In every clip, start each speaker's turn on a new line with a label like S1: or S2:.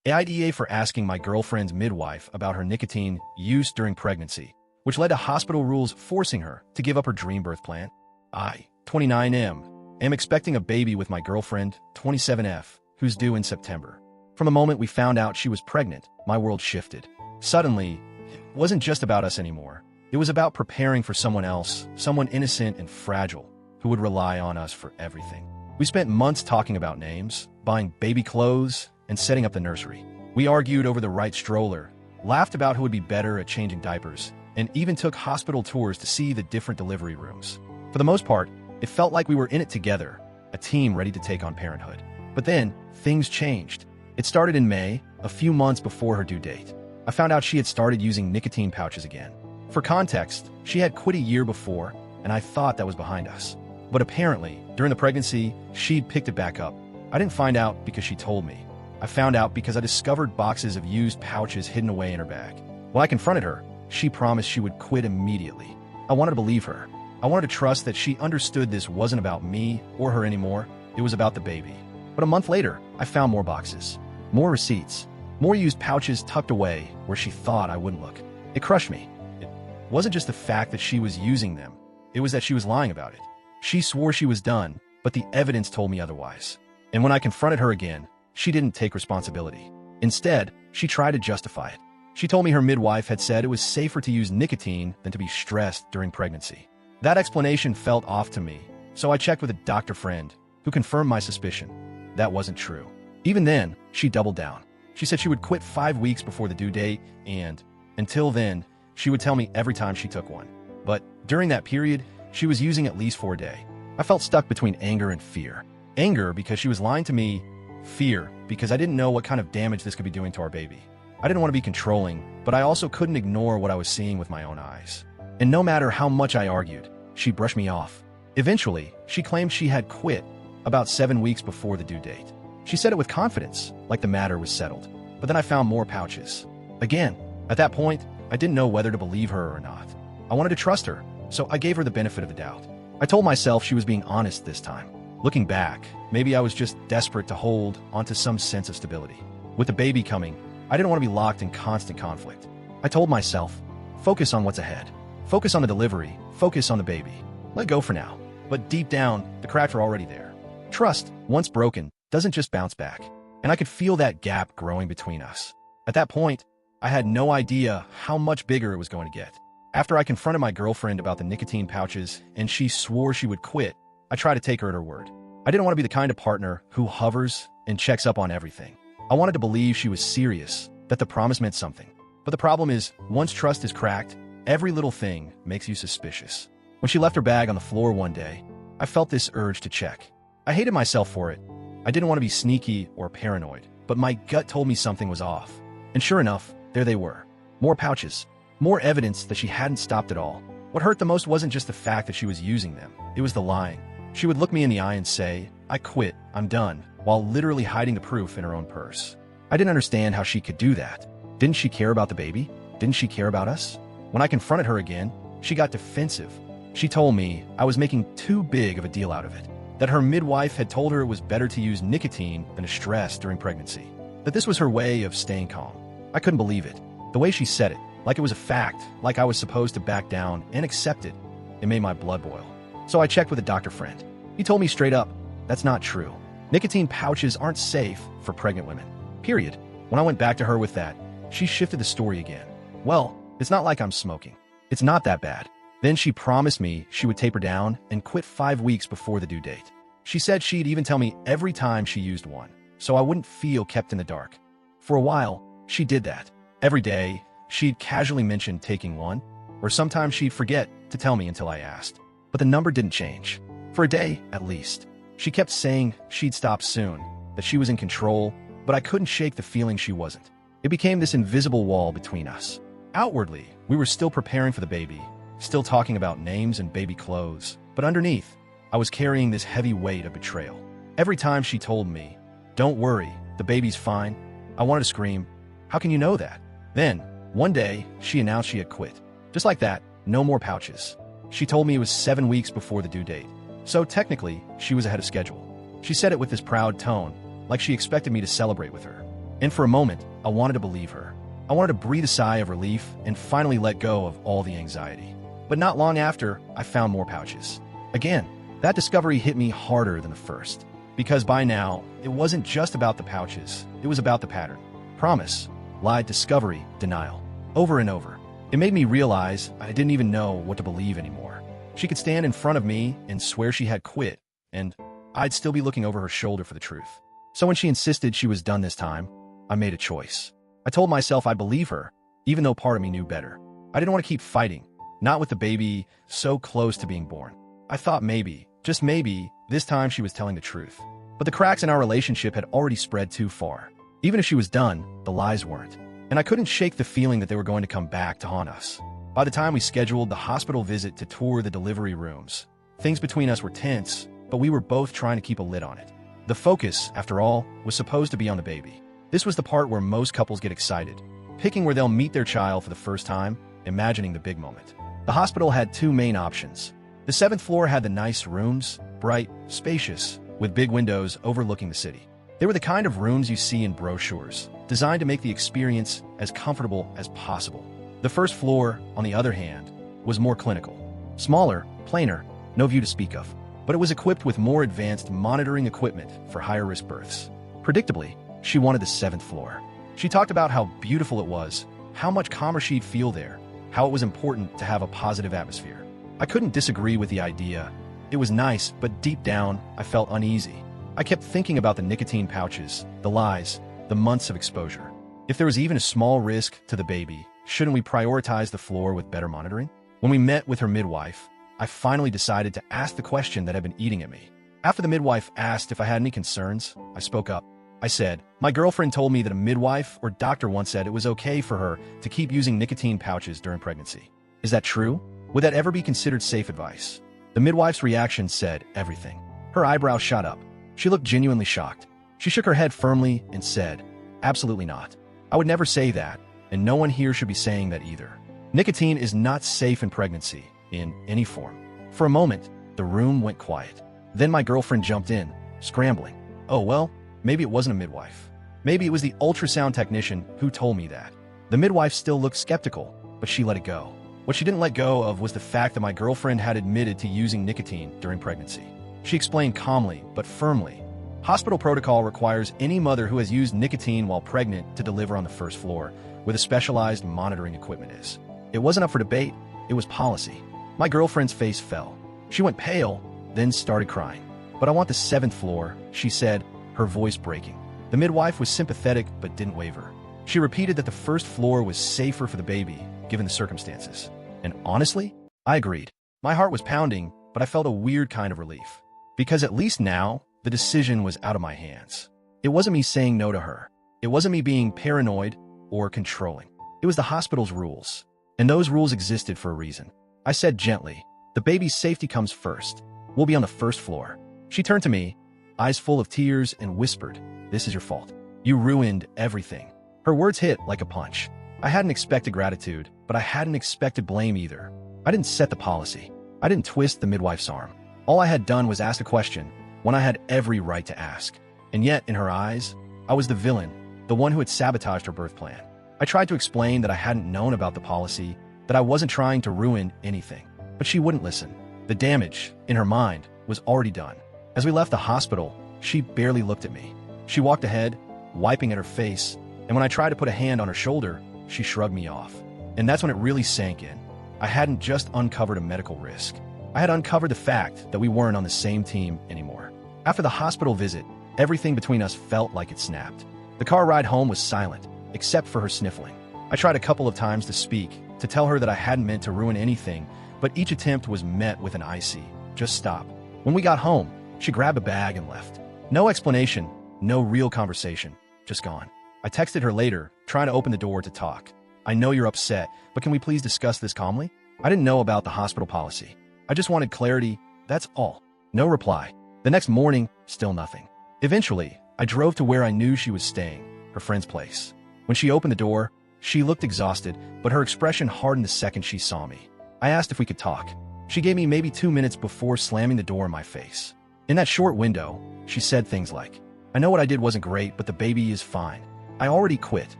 S1: AITA for asking my girlfriend's midwife about her nicotine use during pregnancy, which led to hospital rules forcing her to give up her dream birth plan. I, 29M, am expecting a baby with my girlfriend, 27F, who's due in September. From the moment we found out she was pregnant, my world shifted. Suddenly, it wasn't just about us anymore. It was about preparing for someone else, someone innocent and fragile, who would rely on us for everything. We spent months talking about names, buying baby clothes, and setting up the nursery. We argued over the right stroller, laughed about who would be better at changing diapers, and even took hospital tours to see the different delivery rooms. For the most part, it felt like we were in it together, a team ready to take on parenthood. But then, things changed. It started in May, a few months before her due date. I found out she had started using nicotine pouches again. For context, she had quit a year before, and I thought that was behind us. But apparently, during the pregnancy, she'd picked it back up. I didn't find out because she told me. I found out because I discovered boxes of used pouches hidden away in her bag. When I confronted her, she promised she would quit immediately. I wanted to believe her. I wanted to trust that she understood this wasn't about me or her anymore. It was about the baby. But a month later, I found more boxes, more receipts, more used pouches tucked away where she thought I wouldn't look. It crushed me. It wasn't just the fact that she was using them. It was that she was lying about it. She swore she was done, but the evidence told me otherwise. And when I confronted her again, she didn't take responsibility. Instead, she tried to justify it. She told me her midwife had said it was safer to use nicotine than to be stressed during pregnancy. That explanation felt off to me, so I checked with a doctor friend who confirmed my suspicion. That wasn't true. Even then, she doubled down. She said she would quit 5 weeks before the due date, and until then, she would tell me every time she took one. But during that period, she was using at least 4 a day. I felt stuck between anger and fear. Anger because she was lying to me, fear because I didn't know what kind of damage this could be doing to our baby. I didn't want to be controlling, but I also couldn't ignore what I was seeing with my own eyes. And no matter how much I argued, she brushed me off. Eventually, she claimed she had quit about 7 weeks before the due date. She said it with confidence, like the matter was settled. But then I found more pouches. Again, at that point, I didn't know whether to believe her or not. I wanted to trust her, so I gave her the benefit of the doubt. I told myself she was being honest this time. Looking back, maybe I was just desperate to hold onto some sense of stability. With the baby coming, I didn't want to be locked in constant conflict. I told myself, focus on what's ahead. Focus on the delivery. Focus on the baby. Let go for now. But deep down, the cracks are already there. Trust, once broken, doesn't just bounce back. And I could feel that gap growing between us. At that point, I had no idea how much bigger it was going to get. After I confronted my girlfriend about the nicotine pouches and she swore she would quit, I tried to take her at her word. I didn't want to be the kind of partner who hovers and checks up on everything. I wanted to believe she was serious, that the promise meant something. But the problem is, once trust is cracked, every little thing makes you suspicious. When she left her bag on the floor one day, I felt this urge to check. I hated myself for it. I didn't want to be sneaky or paranoid, but my gut told me something was off. And sure enough, there they were. More pouches. More evidence that she hadn't stopped at all. What hurt the most wasn't just the fact that she was using them. It was the lying. She would look me in the eye and say, "I quit, I'm done," while literally hiding the proof in her own purse. I didn't understand how she could do that. Didn't she care about the baby? Didn't she care about us? When I confronted her again, she got defensive. She told me I was making too big of a deal out of it. That her midwife had told her it was better to use nicotine than to stress during pregnancy. That this was her way of staying calm. I couldn't believe it. The way she said it, like it was a fact, like I was supposed to back down and accept it, it made my blood boil. So I checked with a doctor friend. He told me straight up, that's not true. Nicotine pouches aren't safe for pregnant women. Period. When I went back to her with that, she shifted the story again. Well, it's not like I'm smoking. It's not that bad. Then she promised me she would taper down and quit 5 weeks before the due date. She said she'd even tell me every time she used one, so I wouldn't feel kept in the dark. For a while, she did that. Every day, she'd casually mention taking one, or sometimes she'd forget to tell me until I asked. But the number didn't change. For a day, at least. She kept saying she'd stop soon, that she was in control, but I couldn't shake the feeling she wasn't. It became this invisible wall between us. Outwardly, we were still preparing for the baby, still talking about names and baby clothes, but underneath, I was carrying this heavy weight of betrayal. Every time she told me, "Don't worry, the baby's fine," I wanted to scream, "How can you know that?" Then, one day, she announced she had quit. Just like that, no more pouches. She told me it was 7 weeks before the due date. So technically, she was ahead of schedule. She said it with this proud tone, like she expected me to celebrate with her. And for a moment, I wanted to believe her. I wanted to breathe a sigh of relief and finally let go of all the anxiety. But not long after, I found more pouches. Again, that discovery hit me harder than the first. Because by now, it wasn't just about the pouches, it was about the pattern. Promise, lied, discovery, denial. Over and over. It made me realize I didn't even know what to believe anymore. She could stand in front of me and swear she had quit, and I'd still be looking over her shoulder for the truth. So when she insisted she was done this time, I made a choice. I told myself I'd believe her, even though part of me knew better. I didn't want to keep fighting, not with the baby so close to being born. I thought maybe, just maybe, this time she was telling the truth. But the cracks in our relationship had already spread too far. Even if she was done, the lies weren't. And I couldn't shake the feeling that they were going to come back to haunt us. By the time we scheduled the hospital visit to tour the delivery rooms, things between us were tense, but we were both trying to keep a lid on it. The focus, after all, was supposed to be on the baby. This was the part where most couples get excited, picking where they'll meet their child for the first time, imagining the big moment. The hospital had two main options. The 7th floor had the nice rooms, bright, spacious, with big windows overlooking the city. They were the kind of rooms you see in brochures, designed to make the experience as comfortable as possible. The 1st floor, on the other hand, was more clinical. Smaller, plainer, no view to speak of. But it was equipped with more advanced monitoring equipment for higher-risk births. Predictably, she wanted the 7th floor. She talked about how beautiful it was, how much calmer she'd feel there, how it was important to have a positive atmosphere. I couldn't disagree with the idea. It was nice, but deep down, I felt uneasy. I kept thinking about the nicotine pouches, the lies, the months of exposure. If there was even a small risk to the baby, shouldn't we prioritize the floor with better monitoring? When we met with her midwife, I finally decided to ask the question that had been eating at me. After the midwife asked if I had any concerns, I spoke up. I said, "My girlfriend told me that a midwife or doctor once said it was okay for her to keep using nicotine pouches during pregnancy. Is that true? Would that ever be considered safe advice?" The midwife's reaction said everything. Her eyebrows shot up. She looked genuinely shocked. She shook her head firmly and said, "Absolutely not. I would never say that, and no one here should be saying that either. Nicotine is not safe in pregnancy, in any form." For a moment, the room went quiet. Then my girlfriend jumped in, scrambling. "Oh, well, maybe it wasn't a midwife. Maybe it was the ultrasound technician who told me that." The midwife still looked skeptical, but she let it go. What she didn't let go of was the fact that my girlfriend had admitted to using nicotine during pregnancy. She explained calmly, but firmly. Hospital protocol requires any mother who has used nicotine while pregnant to deliver on the 1st floor, where the specialized monitoring equipment is. It wasn't up for debate, it was policy. My girlfriend's face fell. She went pale, then started crying. "But I want the 7th floor," she said, her voice breaking. The midwife was sympathetic but didn't waver. She repeated that the 1st floor was safer for the baby, given the circumstances. And honestly, I agreed. My heart was pounding, but I felt a weird kind of relief. Because at least now, the decision was out of my hands. It wasn't me saying no to her. It wasn't me being paranoid or controlling. It was the hospital's rules. And those rules existed for a reason. I said gently, "The baby's safety comes first. We'll be on the 1st floor." She turned to me, eyes full of tears, and whispered, "This is your fault. You ruined everything." Her words hit like a punch. I hadn't expected gratitude, but I hadn't expected blame either. I didn't set the policy. I didn't twist the midwife's arm. All I had done was ask a question when I had every right to ask. And yet, in her eyes, I was the villain, the one who had sabotaged her birth plan. I tried to explain that I hadn't known about the policy, that I wasn't trying to ruin anything. But she wouldn't listen. The damage, in her mind, was already done. As we left the hospital, she barely looked at me. She walked ahead, wiping at her face, and when I tried to put a hand on her shoulder, she shrugged me off. And that's when it really sank in. I hadn't just uncovered a medical risk. I had uncovered the fact that we weren't on the same team anymore. After the hospital visit, everything between us felt like it snapped. The car ride home was silent, except for her sniffling. I tried a couple of times to speak, to tell her that I hadn't meant to ruin anything, but each attempt was met with an icy, "Just stop." When we got home, she grabbed a bag and left. No explanation, no real conversation, just gone. I texted her later, trying to open the door to talk. "I know you're upset, but can we please discuss this calmly?" I didn't know about the hospital policy. I just wanted clarity, that's all. No reply. The next morning, still nothing. Eventually, I drove to where I knew she was staying, her friend's place. When she opened the door, she looked exhausted, but her expression hardened the second she saw me. I asked if we could talk. She gave me maybe 2 minutes before slamming the door in my face. In that short window, she said things like, "I know what I did wasn't great, but the baby is fine. I already quit.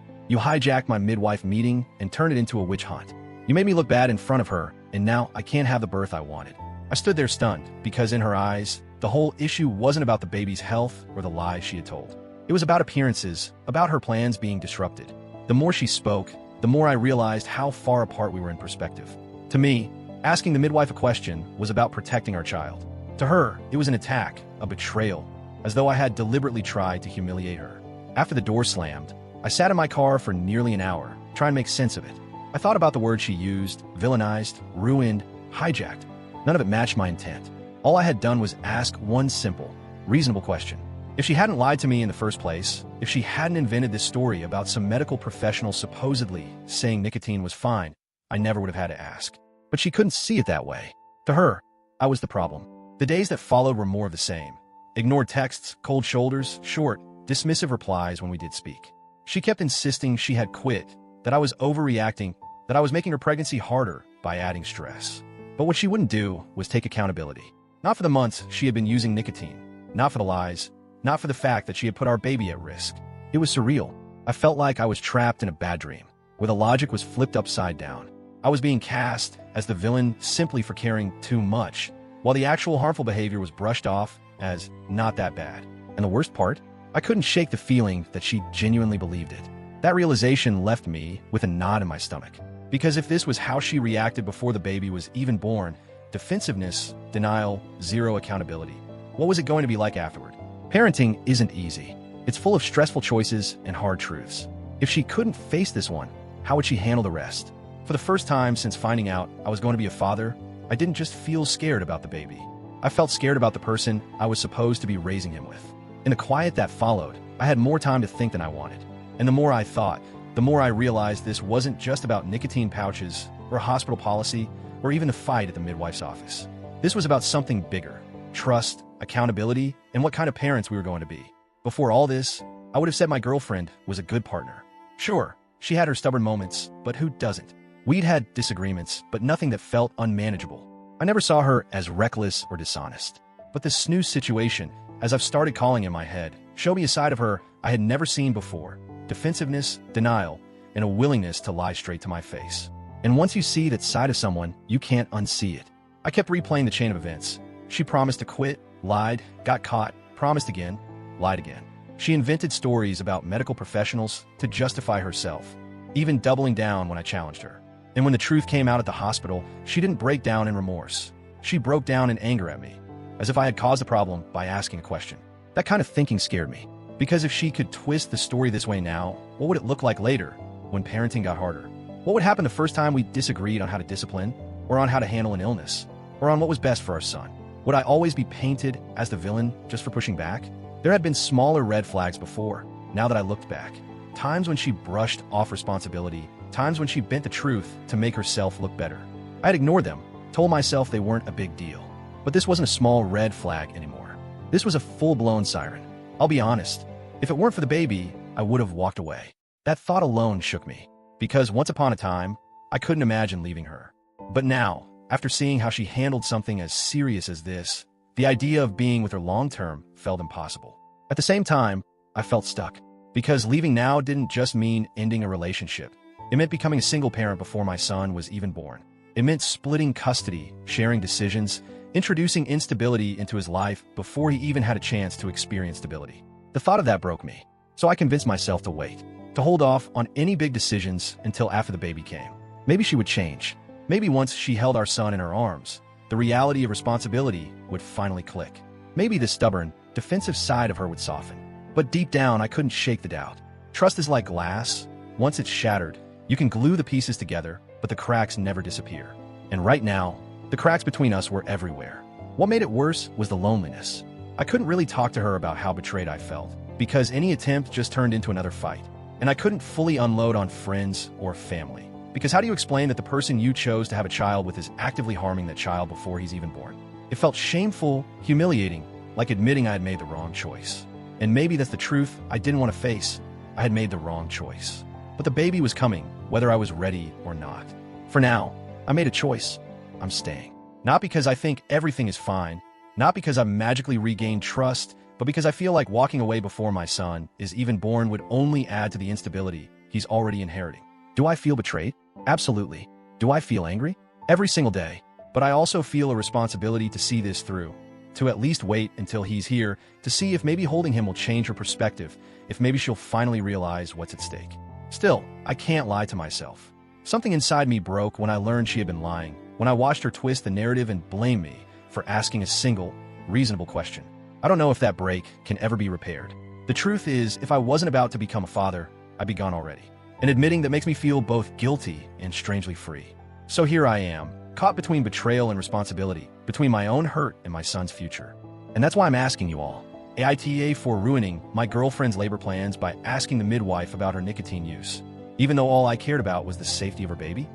S1: You hijacked my midwife meeting and turned it into a witch hunt. You made me look bad in front of her, and now I can't have the birth I wanted. I stood there stunned, because in her eyes, the whole issue wasn't about the baby's health or the lies she had told. It was about appearances, about her plans being disrupted. The more she spoke, the more I realized how far apart we were in perspective. To me, asking the midwife a question was about protecting our child. To her, it was an attack, a betrayal, as though I had deliberately tried to humiliate her. After the door slammed, I sat in my car for nearly an hour, trying to make sense of it. I thought about the words she used, villainized, ruined, hijacked. None of it matched my intent. All I had done was ask one simple, reasonable question. If she hadn't lied to me in the first place, if she hadn't invented this story about some medical professional supposedly saying nicotine was fine, I never would have had to ask. But she couldn't see it that way. To her, I was the problem. The days that followed were more of the same. Ignored texts, cold shoulders, short, dismissive replies when we did speak. She kept insisting she had quit, that I was overreacting, that I was making her pregnancy harder by adding stress. But what she wouldn't do was take accountability. Not for the months she had been using nicotine, not for the lies, not for the fact that she had put our baby at risk. It was surreal. I felt like I was trapped in a bad dream, where the logic was flipped upside down. I was being cast as the villain simply for caring too much, while the actual harmful behavior was brushed off as not that bad. And the worst part? I couldn't shake the feeling that she genuinely believed it. That realization left me with a knot in my stomach. Because if this was how she reacted before the baby was even born, defensiveness, denial, zero accountability, what was it going to be like afterward? Parenting isn't easy. It's full of stressful choices and hard truths. If she couldn't face this one, how would she handle the rest? For the first time since finding out I was going to be a father, I didn't just feel scared about the baby. I felt scared about the person I was supposed to be raising him with. In the quiet that followed, I had more time to think than I wanted. And the more I thought, the more I realized this wasn't just about nicotine pouches, or hospital policy, or even the fight at the midwife's office. This was about something bigger: trust, accountability, and what kind of parents we were going to be. Before all this, I would have said my girlfriend was a good partner. Sure, she had her stubborn moments, but who doesn't? We'd had disagreements, but nothing that felt unmanageable. I never saw her as reckless or dishonest. But this snooze situation, as I've started calling in my head, showed me a side of her I had never seen before: defensiveness, denial, and a willingness to lie straight to my face. And once you see that side of someone, you can't unsee it. I kept replaying the chain of events. She promised to quit, lied, got caught, promised again, lied again. She invented stories about medical professionals to justify herself, even doubling down when I challenged her. And when the truth came out at the hospital, she didn't break down in remorse. She broke down in anger at me, as if I had caused the problem by asking a question. That kind of thinking scared me, because if she could twist the story this way now, what would it look like later, when parenting got harder? What would happen the first time we disagreed on how to discipline, or on how to handle an illness, or on what was best for our son? Would I always be painted as the villain just for pushing back? There had been smaller red flags before, now that I looked back. Times when she brushed off responsibility, times when she bent the truth to make herself look better. I had ignored them, told myself they weren't a big deal. But this wasn't a small red flag anymore. This was a full-blown siren. I'll be honest, if it weren't for the baby, I would have walked away. That thought alone shook me, because once upon a time, I couldn't imagine leaving her. But now, after seeing how she handled something as serious as this, the idea of being with her long-term felt impossible. At the same time, I felt stuck, because leaving now didn't just mean ending a relationship. It meant becoming a single parent before my son was even born. It meant splitting custody, sharing decisions, introducing instability into his life before he even had a chance to experience stability. The thought of that broke me, so I convinced myself to wait, to hold off on any big decisions until after the baby came. Maybe she would change. Maybe once she held our son in her arms, the reality of responsibility would finally click. Maybe the stubborn, defensive side of her would soften. But deep down, I couldn't shake the doubt. Trust is like glass. Once it's shattered, you can glue the pieces together, but the cracks never disappear. And right now, the cracks between us were everywhere. What made it worse was the loneliness. I couldn't really talk to her about how betrayed I felt, because any attempt just turned into another fight. And I couldn't fully unload on friends or family. Because how do you explain that the person you chose to have a child with is actively harming that child before he's even born? It felt shameful, humiliating, like admitting I had made the wrong choice. And maybe that's the truth I didn't want to face. I had made the wrong choice. But the baby was coming, whether I was ready or not. For now, I made a choice. I'm staying. Not because I think everything is fine, not because I've magically regained trust, but because I feel like walking away before my son is even born would only add to the instability he's already inheriting. Do I feel betrayed? Absolutely. Do I feel angry? Every single day. But I also feel a responsibility to see this through, to at least wait until he's here to see if maybe holding him will change her perspective, if maybe she'll finally realize what's at stake. Still, I can't lie to myself. Something inside me broke when I learned she had been lying, when I watched her twist the narrative and blame me for asking a single, reasonable question. I don't know if that break can ever be repaired. The truth is, if I wasn't about to become a father, I'd be gone already. And admitting that makes me feel both guilty and strangely free. So here I am, caught between betrayal and responsibility, between my own hurt and my son's future. And that's why I'm asking you all, AITA for ruining my girlfriend's labor plans by asking the midwife about her nicotine use, even though all I cared about was the safety of her baby?